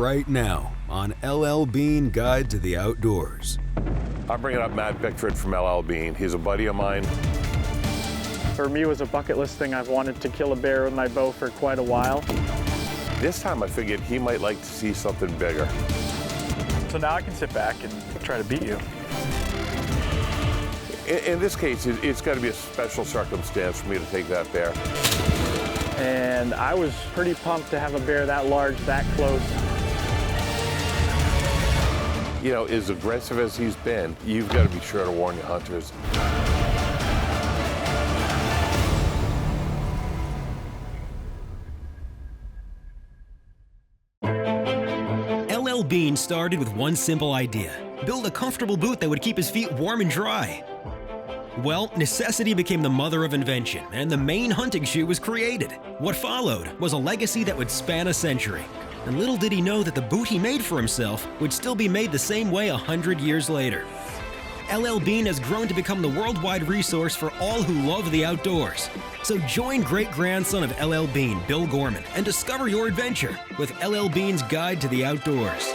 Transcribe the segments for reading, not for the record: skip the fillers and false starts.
right now on LL Bean Guide to the Outdoors. I'm bringing up Matt Bickford from LL Bean. He's a buddy of mine. For me, it was a bucket list thing. I've wanted to kill a bear with my bow for quite a while. This time I figured he might like to see something bigger. So now I can sit back and try to beat you. In this case, it's got to be a special circumstance for me to take that bear. And I was pretty pumped to have a bear that large, that close. You know, as aggressive as he's been, you've got to be sure to warn your hunters. LL Bean started with one simple idea: build a comfortable boot that would keep his feet warm and dry. Well, necessity became the mother of invention, and the Maine hunting shoe was created. What followed was a legacy that would span a century. And little did he know that the boot he made for himself would still be made the same way 100 years later. LL Bean has grown to become the worldwide resource for all who love the outdoors. So join great-grandson of LL Bean, Bill Gorman, and discover your adventure with LL Bean's Guide to the Outdoors.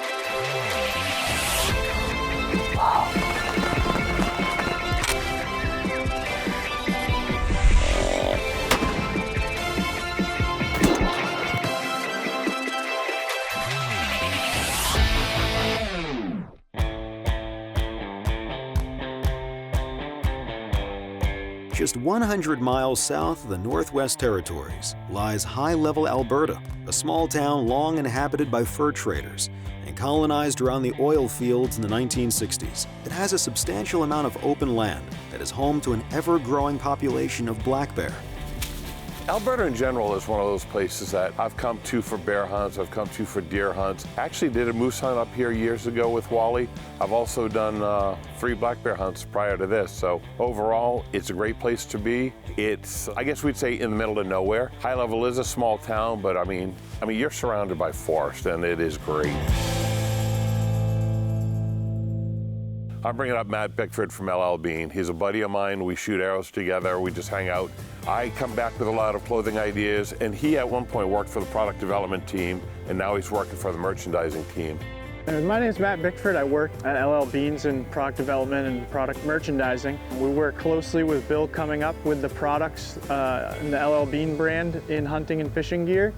Just 100 miles south of the Northwest Territories lies High Level, Alberta, a small town long inhabited by fur traders and colonized around the oil fields in the 1960s. It has a substantial amount of open land that is home to an ever-growing population of black bear. Alberta in general is one of those places that I've come to for bear hunts, I've come to for deer hunts. Actually did a moose hunt up here years ago with Wally. I've also done 3 black bear hunts prior to this. So overall, it's a great place to be. It's, I guess we'd say, in the middle of nowhere. High Level is a small town, but I mean, you're surrounded by forest and it is great. I'm bringing up Matt Bickford from LL Bean. He's a buddy of mine. We shoot arrows together. We just hang out. I come back with a lot of clothing ideas, and he at one point worked for the product development team, and now he's working for the merchandising team. My name is Matt Bickford. I work at LL Beans in product development and product merchandising. We work closely with Bill coming up with the products in the LL Bean brand in hunting and fishing gear.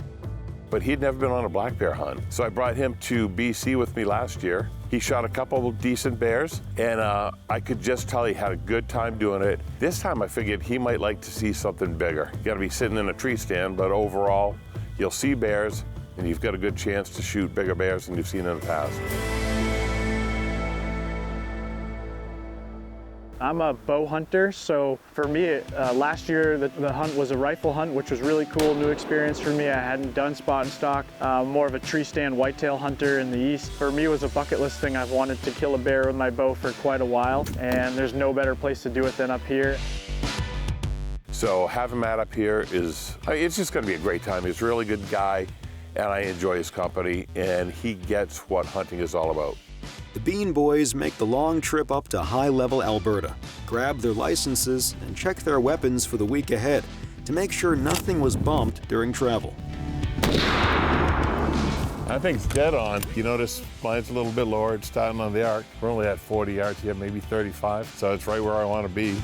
But he'd never been on a black bear hunt. So I brought him to BC with me last year. He shot a couple of decent bears, and I could just tell he had a good time doing it. This time I figured he might like to see something bigger. You gotta be sitting in a tree stand, but overall, you'll see bears, and you've got a good chance to shoot bigger bears than you've seen in the past. I'm a bow hunter, so for me, last year the hunt was a rifle hunt, which was really cool, new experience for me. I hadn't done spot and stock, more of a tree stand whitetail hunter in the east. For me, it was a bucket list thing. I've wanted to kill a bear with my bow for quite a while, and there's no better place to do it than up here. So having Matt up here it's just gonna be a great time. He's a really good guy, and I enjoy his company, and he gets what hunting is all about. The Bean Boys make the long trip up to High Level, Alberta, grab their licenses, and check their weapons for the week ahead to make sure nothing was bumped during travel. That thing's dead on. You notice mine's a little bit lower. It's starting on the arc. We're only at 40 yards here, maybe 35, so it's right where I want to be.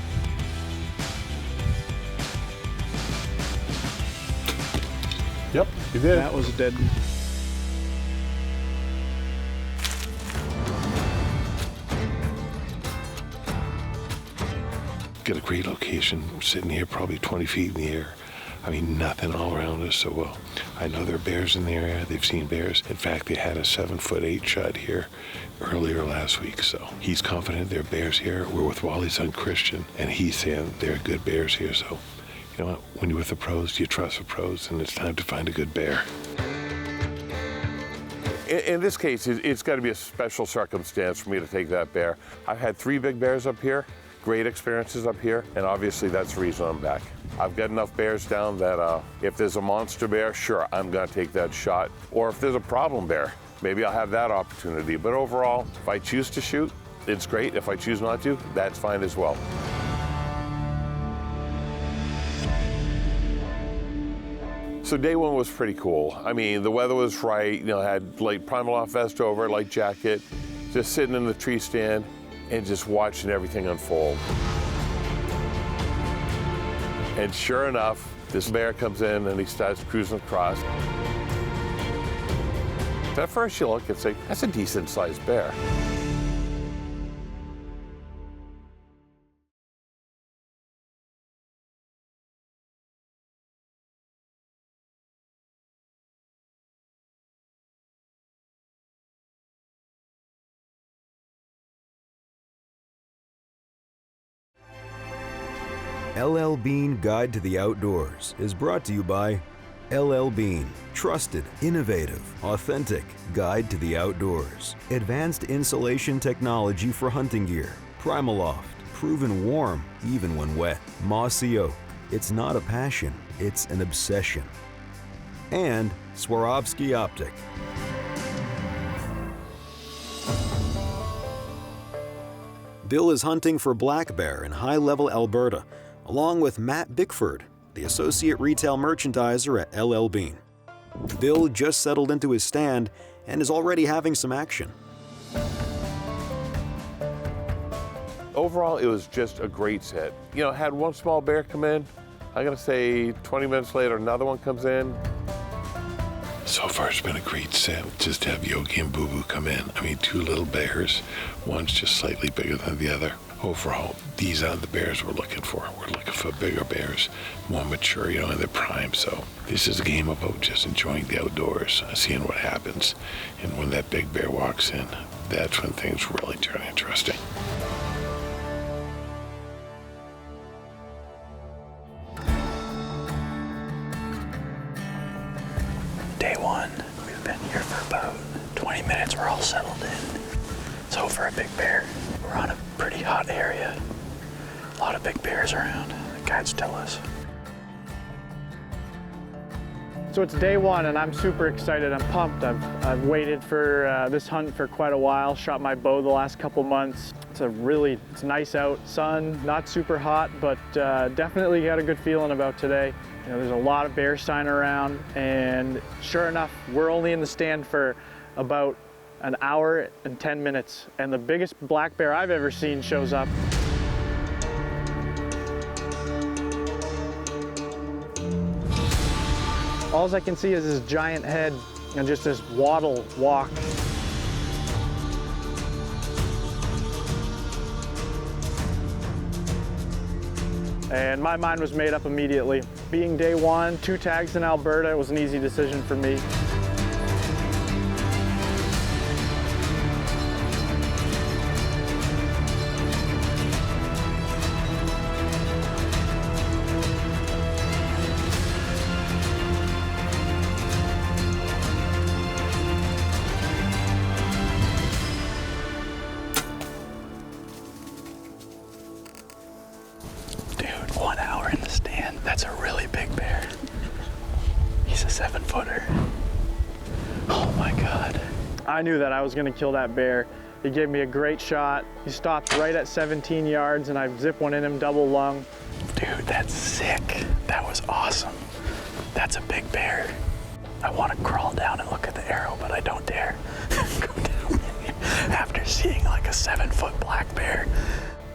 Yep, you did. That was dead. Got a great location, sitting here probably 20 feet in the air. I mean, nothing all around us, so well. I know there are bears in the area. They've seen bears. In fact, they had a 7'8" shot here earlier last week, so he's confident there are bears here. We're with Wally's son, Christian, and he's saying there are good bears here, so you know what? When you're with the pros, you trust the pros, and it's time to find a good bear. In this case, it's got to be a special circumstance for me to take that bear. I've had 3 big bears up here. Great experiences up here, and obviously that's the reason I'm back. I've got enough bears down that if there's a monster bear, sure, I'm gonna take that shot. Or if there's a problem bear, maybe I'll have that opportunity. But overall, if I choose to shoot, it's great. If I choose not to, that's fine as well. So day one was pretty cool. I mean, the weather was right, you know, I had like Primaloft vest over, light jacket, just sitting in the tree stand and just watching everything unfold. And sure enough, this bear comes in and he starts cruising across. At first you look and say, that's a decent sized bear. LL Bean Guide to the Outdoors is brought to you by LL Bean, trusted, innovative, authentic guide to the outdoors. Advanced insulation technology for hunting gear. Primaloft, proven warm even when wet. Mossy Oak, it's not a passion, it's an obsession. And Swarovski Optic. Bill is hunting for black bear in High Level, Alberta, along with Matt Bickford, the associate retail merchandiser at LL Bean. Bill just settled into his stand and is already having some action. Overall, it was just a great set. You know, had one small bear come in. I'm gonna say 20 minutes later, another one comes in. So far, it's been a great set. Just to have Yogi and Boo Boo come in. I mean, two little bears. One's just slightly bigger than the other. Overall, these are the bears we're looking for. We're looking for bigger bears, more mature, you know, in their prime. So this is a game about just enjoying the outdoors, seeing what happens. And when that big bear walks in, that's when things really turn interesting. Day one, we've been here for about 20 minutes. We're all settled in. So for a big bear, we're on a pretty hot area. A lot of big bears around, the guides tell us. So it's day one and I'm super excited. I'm pumped. I've waited for this hunt for quite a while. Shot my bow the last couple months. It's nice out, sun, not super hot, but definitely got a good feeling about today. You know, there's a lot of bear sign around, and sure enough, we're only in the stand for about an hour and 10 minutes, and the biggest black bear I've ever seen shows up. All I can see is his giant head and just this waddle walk. And my mind was made up immediately. Being day one, 2 tags in Alberta, it was an easy decision for me. Dude, 1 hour in the stand, that's a really big bear. He's a 7-footer. Oh my God. I knew that I was gonna kill that bear. He gave me a great shot. He stopped right at 17 yards and I zipped one in him double lung. Dude, that's sick. That was awesome. That's a big bear. I want to crawl down and look at the arrow, but I don't dare go down after seeing like a 7-foot black bear.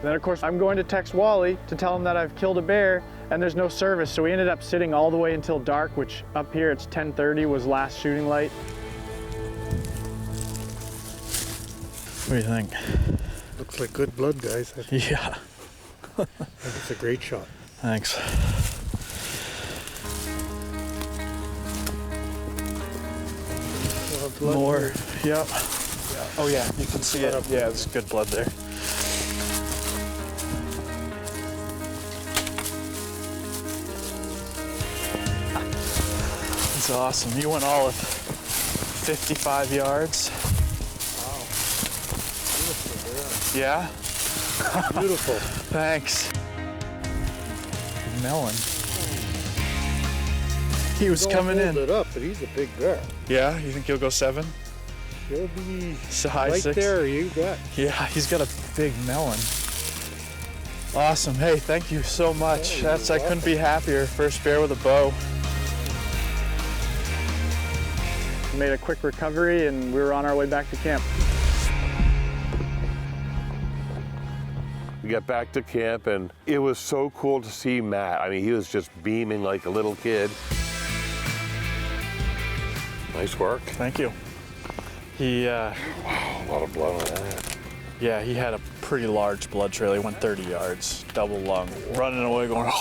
Then of course I'm going to text Wally to tell him that I've killed a bear and there's no service. So we ended up sitting all the way until dark, which up here it's 10:30 was last shooting light. What do you think? Looks like good blood, guys. Yeah. I think it's a great shot. Thanks. Blood More. here. Yep. Oh yeah, you can see it. Yeah, it's good blood there. That's awesome. You went all of 55 yards. Wow. Beautiful, Yeah? yeah. Beautiful. Thanks. Melon. He was coming Don't in. hold it up, but he's a big bear. Yeah, you think he'll go 7? He'll be So high right 6? there, you bet. Yeah, he's got a big melon. Awesome. Hey, thank you so much. Yeah, you're I couldn't be happier. First bear with a bow. made a quick recovery, and we were on our way back to camp. We got back to camp, and it was so cool to see Matt. I mean, he was just beaming like a little kid. Nice work. Thank you. He, Wow, a lot of blood on that. yeah, he had a pretty large blood trail. He went 30 yards, double lung, running away going,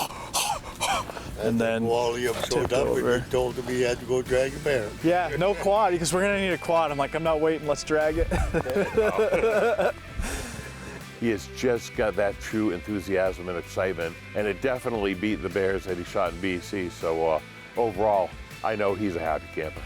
and then Wally up showed tipped up over. and he told him he had to go drag a bear. Yeah, no quad, because we're gonna need a quad. I'm like, I'm not waiting, let's drag it. He has just got that true enthusiasm and excitement, and it definitely beat the bears that he shot in BC. So overall, I know he's a happy camper.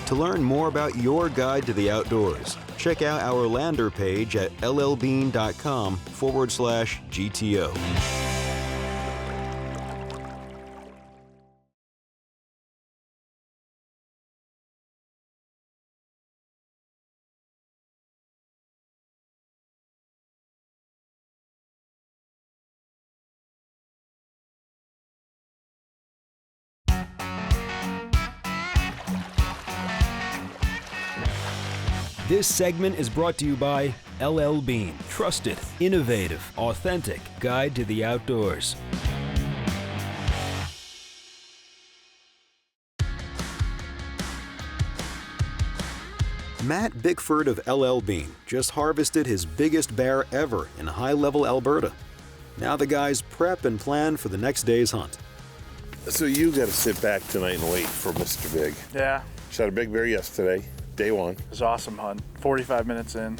To learn more about your guide to the outdoors, check out our lander page at llbean.com/GTO. This segment is brought to you by LL Bean. Trusted, innovative, authentic guide to the outdoors. Matt Bickford of LL Bean just harvested his biggest bear ever in high-level Alberta. Now the guys prep and plan for the next day's hunt. So you got to sit back tonight and wait for Mr. Big. Yeah, Shot a big bear yesterday, day one. it was awesome hunt. 45 minutes in.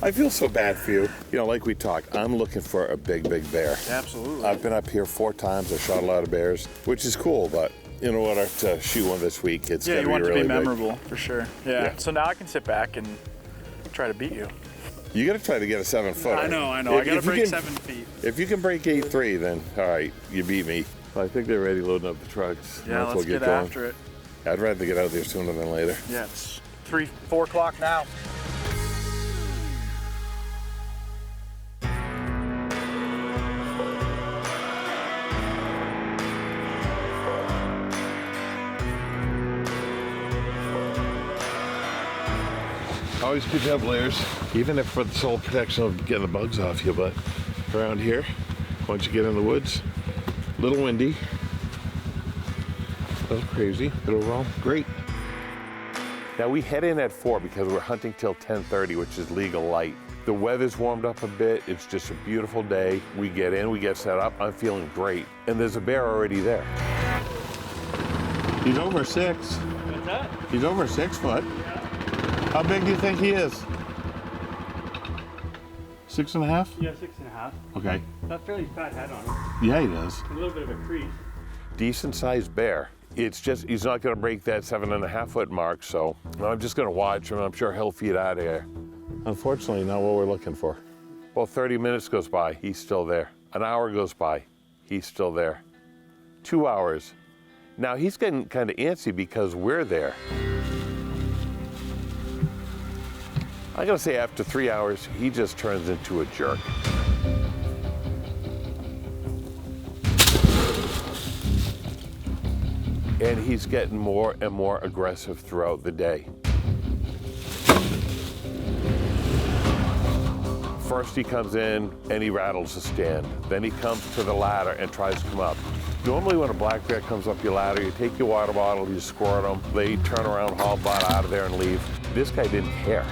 I feel so bad for you. You know, like we talked, I'm looking for a big bear. Absolutely. I've been up here 4 times. I shot a lot of bears, which is cool, but in order to shoot one this week, it's Yeah, got you to want be it to really be big. memorable, for sure. Yeah. Yeah. So now I can sit back and try to beat you. You got to try to get a 7-footer. I know. I got to If you break can- 7 feet. If you can break 8.3, then all right, you beat me. I think they're ready loading up the trucks. Yeah, Might as let's well get going. after it. I'd rather get out there sooner than later. Yeah, it's 4 o'clock now. Always good to have layers, even if for the sole protection of getting the bugs off you. But around here, once you get in the woods, a little windy, a little crazy, but overall, great. Now we head in at 4 because we're hunting till 10:30, which is legal light. The weather's warmed up a bit. It's just a beautiful day. We get in, we get set up. I'm feeling great. And there's a bear already there. He's over 6. What's that? He's over 6 foot. How big do you think he is? 6.5? Yeah, 6.5. Okay. Got a fairly fat head on him. Yeah, he does. A little bit of a crease. Decent sized bear. It's just, he's not gonna break that 7.5 foot mark, so I'm just gonna watch him. I'm sure he'll feed out of here. Unfortunately, not what we're looking for. Well, 30 minutes goes by, he's still there. An hour goes by, he's still there. 2 hours. Now he's getting kind of antsy because we're there. I gotta say, after 3 hours, he just turns into a jerk. And he's getting more and more aggressive throughout the day. First he comes in and he rattles the stand. Then he comes to the ladder and tries to come up. Normally when a black bear comes up your ladder, you take your water bottle, you squirt them, they turn around, haul butt out of there and leave. This guy didn't care.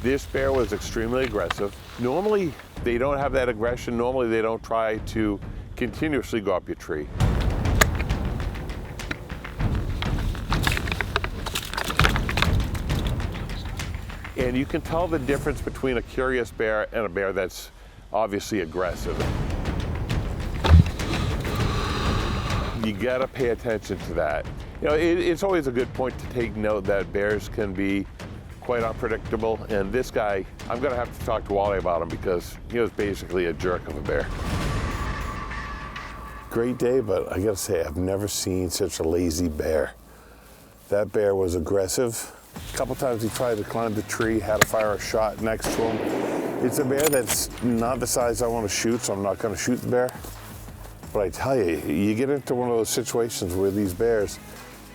This bear was extremely aggressive. Normally they don't have that aggression. Normally they don't try to continuously go up your tree. And you can tell the difference between a curious bear and a bear that's obviously aggressive. You gotta pay attention to that. You know, it's always a good point to take note that bears can be quite unpredictable, and this guy, I'm gonna have to talk to Wally about him because he was basically a jerk of a bear. Great day, but I gotta say, I've never seen such a lazy bear. That bear was aggressive, A couple times he tried to climb the tree, had to fire a shot next to him. It's a bear that's not the size I want to shoot, so I'm not going to shoot the bear. But I tell you, you get into one of those situations where these bears,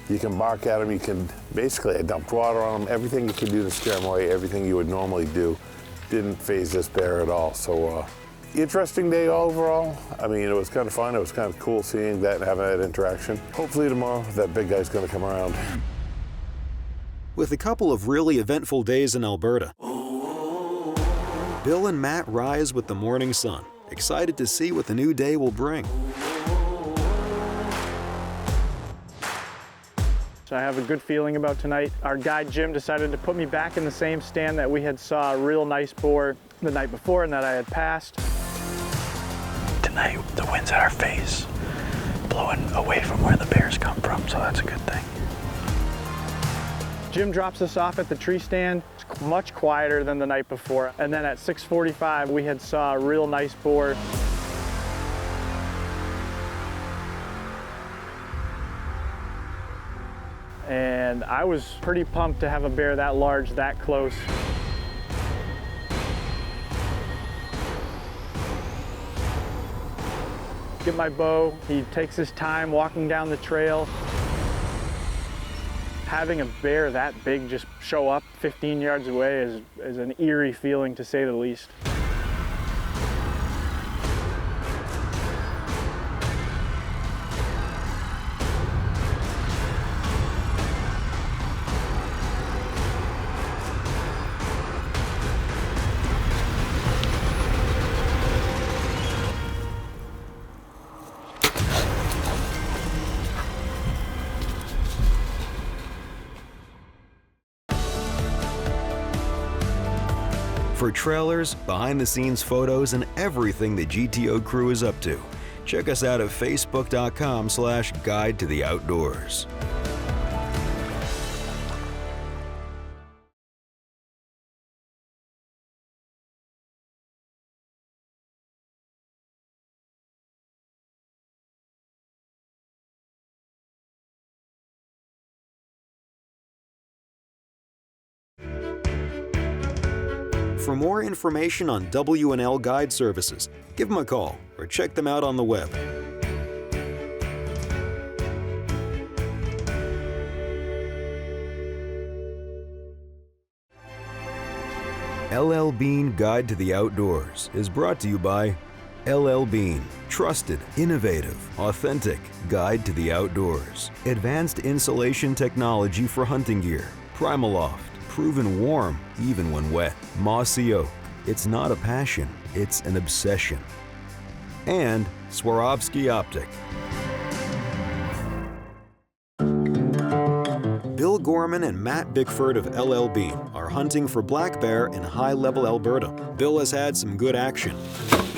you can bark at them, you can basically dump water on them, everything you can do to scare them away, everything you would normally do, didn't faze this bear at all. So interesting day overall. I mean, it was kind of fun. It was kind of cool seeing that and having that interaction. Hopefully tomorrow that big guy's going to come around. With a couple of really eventful days in Alberta, Bill and Matt rise with the morning sun, excited to see what the new day will bring. So I have a good feeling about tonight. Our guide Jim decided to put me back in the same stand that we had saw a real nice boar the night before and that I had passed. Tonight, the wind's at our face, blowing away from where the bears come from, so that's a good thing. Jim drops us off at the tree stand. It's much quieter than the night before. And then at 6:45, we had saw a real nice boar. And I was pretty pumped to have a bear that large, that close. Get my bow. He takes his time walking down the trail. Having a bear that big just show up 15 yards away is an eerie feeling, to say the least. For trailers, behind-the-scenes photos, and everything the GTO crew is up to, check us out at facebook.com/guide to the outdoors. For more information on W&L Guide Services, give them a call or check them out on the web. LL Bean Guide to the Outdoors is brought to you by LL Bean, trusted, innovative, authentic guide to the outdoors. Advanced insulation technology for hunting gear. Primaloft, proven warm even when wet. Mossy Oak, it's not a passion, it's an obsession. And Swarovski Optic. Bill Gorman and Matt Bickford of LL Bean are hunting for black bear in high-level Alberta. Bill has had some good action,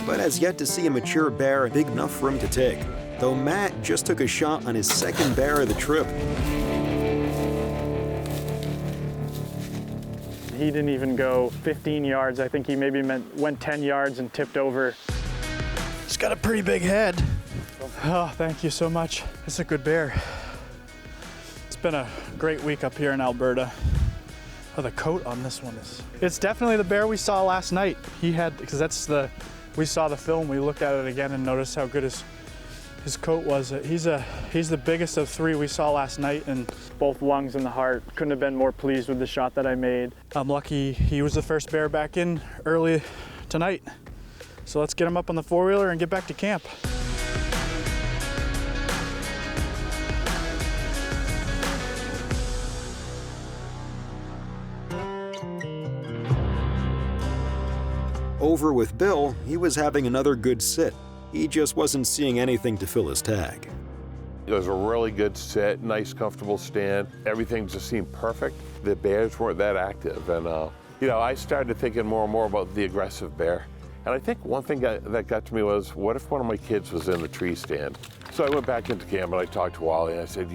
but has yet to see a mature bear big enough for him to take, though Matt just took a shot on his second bear of the trip. He didn't even go 15 yards. I think he maybe went 10 yards and tipped over. He's got a pretty big head. Oh, thank you so much. It's a good bear. It's been a great week up here in Alberta. Oh, the coat on this one is... It's definitely the bear we saw last night. He had, because we saw the film, we looked at it again and noticed how good his coat was. He's the biggest of three we saw last night, and both lungs and the heart. Couldn't have been more pleased with the shot that I made. I'm lucky he was the first bear back in early tonight. So let's get him up on the four-wheeler and get back to camp. Over with Bill, he was having another good sit. He just wasn't seeing anything to fill his tag. It was a really good sit, nice, comfortable stand. Everything just seemed perfect. The bears weren't that active, and I started thinking more and more about the aggressive bear. And I think one thing that got to me was, what if one of my kids was in the tree stand? So I went back into camp and I talked to Wally and I said,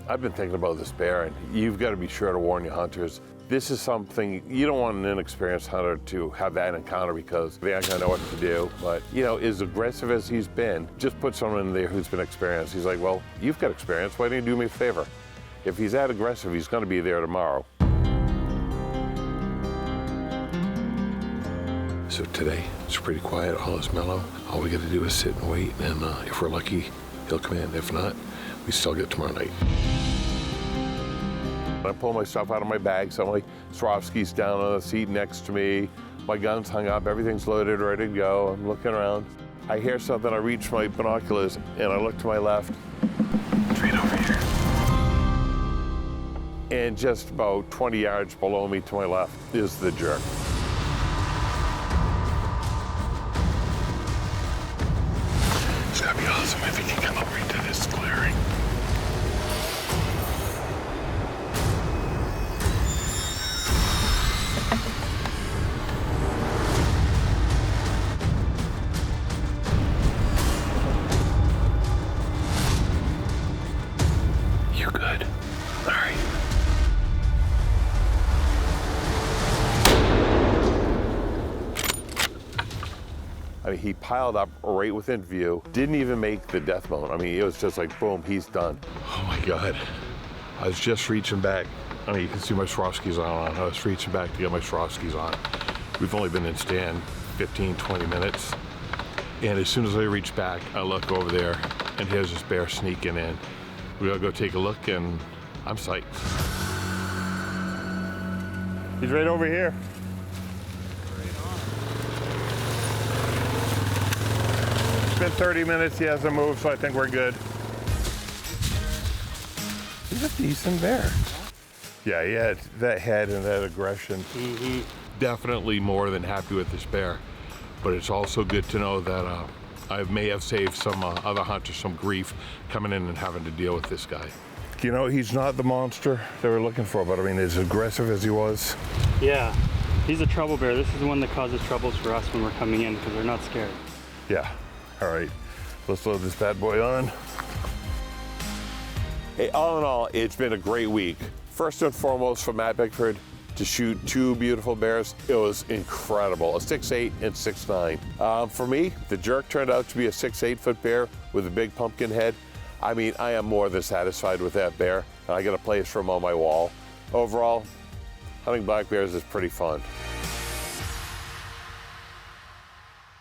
I've been thinking about this bear, and you've got to be sure to warn your hunters. This is something, you don't want an inexperienced hunter to have that encounter because they aren't gonna know what to do. But, as aggressive as he's been, just put someone in there who's been experienced. He's like, well, you've got experience, why don't you do me a favor? If he's that aggressive, he's gonna be there tomorrow. So today, it's pretty quiet, all is mellow. All we got to do is sit and wait, and if we're lucky, he'll come in. If not, we still get tomorrow night. I pull my stuff out of my bag. Suddenly, Swarovski's down on the seat next to me. My gun's hung up, everything's loaded, ready to go. I'm looking around. I hear something, I reach my binoculars, and I look to my left. It's right over here. And just about 20 yards below me to my left is the jerk. It's gotta be awesome if he can come over into this clearing. You good? All right. I mean, he piled up right within view, didn't even make the death moan. I mean, it was just like, boom, he's done. Oh my God. I was just reaching back. I mean, you can see my Swarovskis on. I was reaching back to get my Swarovskis on. We've only been in stand 15, 20 minutes. And as soon as I reach back, I look over there, and here's this bear sneaking in. We gotta go take a look, and I'm psyched. He's right over here. It's been 30 minutes, he hasn't moved, so I think we're good. He's a decent bear. Yeah, he had that head and that aggression. Definitely more than happy with this bear, but it's also good to know that I may have saved some other hunters some grief coming in and having to deal with this guy. You know, he's not the monster they were looking for, but I mean, as aggressive as he was. Yeah, he's a trouble bear. This is the one that causes troubles for us when we're coming in because they're not scared. Yeah, all right, let's load this bad boy on. Hey, all in all, it's been a great week. First and foremost, for Matt Bickford to shoot two beautiful bears, it was incredible, a 6'8" and 6'9". For me, the jerk turned out to be a 6'8" bear with a big pumpkin head. I mean, I am more than satisfied with that bear, and I got a place for him on my wall. Overall, hunting black bears is pretty fun.